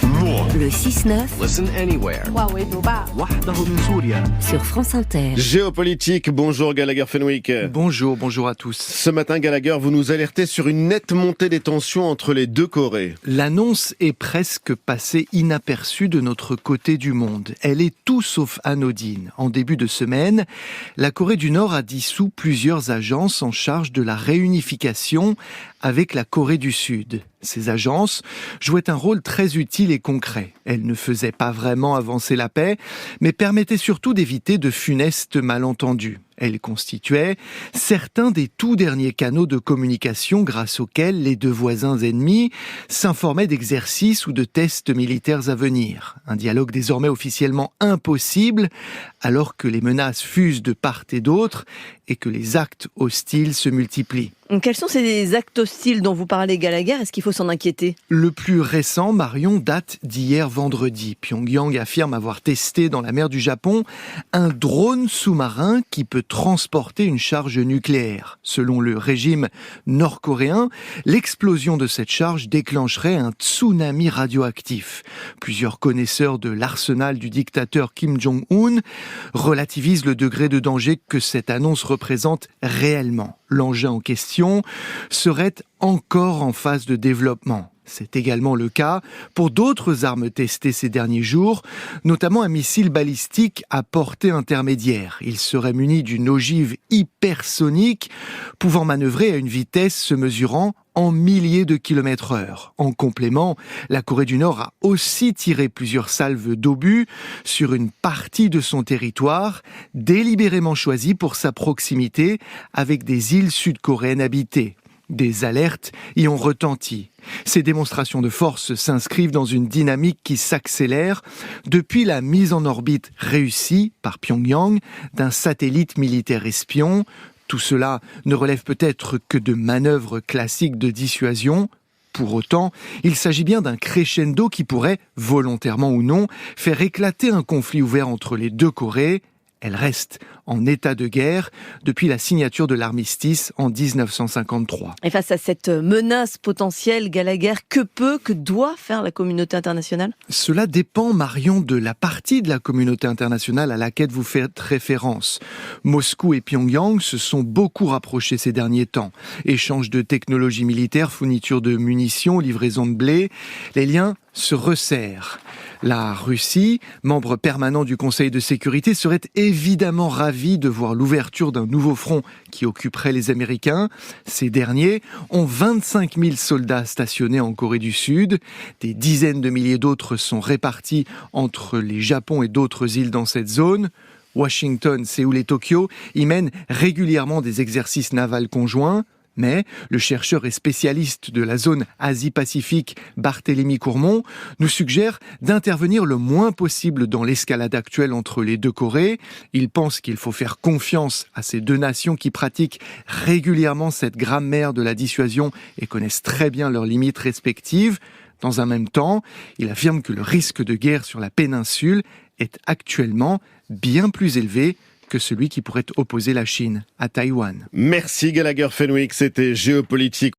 Le 6-9 Listen anywhere. sur France Inter. Géopolitique, bonjour Gallagher Fenwick. Bonjour à tous. Ce matin, Gallagher, vous nous alertez sur une nette montée des tensions entre les deux Corées. L'annonce est presque passée inaperçue de notre côté du monde. Elle est tout sauf anodine. En début de semaine, la Corée du Nord a dissous plusieurs agences en charge de la réunification avec la Corée du Sud. Ces agences jouaient un rôle très utile et concret. Elles ne faisaient pas vraiment avancer la paix, mais permettaient surtout d'éviter de funestes malentendus. Elles constituaient certains des tout derniers canaux de communication grâce auxquels les deux voisins ennemis s'informaient d'exercices ou de tests militaires à venir. Un dialogue désormais officiellement impossible alors que les menaces fusent de part et d'autre et que les actes hostiles se multiplient. Quels sont ces actes hostiles dont vous parlez, Gallagher ? Est-ce qu'il faut s'en inquiéter ? Le plus récent, Marion, date d'hier vendredi. Pyongyang affirme avoir testé dans la mer du Japon un drone sous-marin qui peut transporter une charge nucléaire. Selon le régime nord-coréen, l'explosion de cette charge déclencherait un tsunami radioactif. Plusieurs connaisseurs de l'arsenal du dictateur Kim Jong-un relativisent le degré de danger que cette annonce représente réellement. L'engin en question serait encore en phase de développement. C'est également le cas pour d'autres armes testées ces derniers jours, notamment un missile balistique à portée intermédiaire. Il serait muni d'une ogive hypersonique pouvant manœuvrer à une vitesse se mesurant en milliers de km/h. En complément, la Corée du Nord a aussi tiré plusieurs salves d'obus sur une partie de son territoire, délibérément choisie pour sa proximité avec des îles sud-coréennes habitées. Des alertes y ont retenti. Ces démonstrations de force s'inscrivent dans une dynamique qui s'accélère depuis la mise en orbite réussie par Pyongyang d'un satellite militaire espion. Tout cela ne relève peut-être que de manœuvres classiques de dissuasion. Pour autant, il s'agit bien d'un crescendo qui pourrait, volontairement ou non, faire éclater un conflit ouvert entre les deux Corées. Elle reste en état de guerre depuis la signature de l'armistice en 1953. Et face à cette menace potentielle, Gallagher, que doit faire la communauté internationale ? Cela dépend, Marion, de la partie de la communauté internationale à laquelle vous faites référence. Moscou et Pyongyang se sont beaucoup rapprochés ces derniers temps. Échange de technologies militaires, fourniture de munitions, livraison de blé, les liens se resserrent. La Russie, membre permanent du Conseil de sécurité, serait évidemment ravie de voir l'ouverture d'un nouveau front qui occuperait les Américains. Ces derniers ont 25 000 soldats stationnés en Corée du Sud. Des dizaines de milliers d'autres sont répartis entre les Japon et d'autres îles dans cette zone. Washington, Séoul et Tokyo y mènent régulièrement des exercices navals conjoints. Mais le chercheur et spécialiste de la zone Asie-Pacifique, Barthélemy Courmont, nous suggère d'intervenir le moins possible dans l'escalade actuelle entre les deux Corées. Il pense qu'il faut faire confiance à ces deux nations qui pratiquent régulièrement cette grammaire de la dissuasion et connaissent très bien leurs limites respectives. Dans un même temps, il affirme que le risque de guerre sur la péninsule est actuellement bien plus élevé que celui qui pourrait opposer la Chine à Taïwan. Merci Gallagher Fenwick, c'était Géopolitique.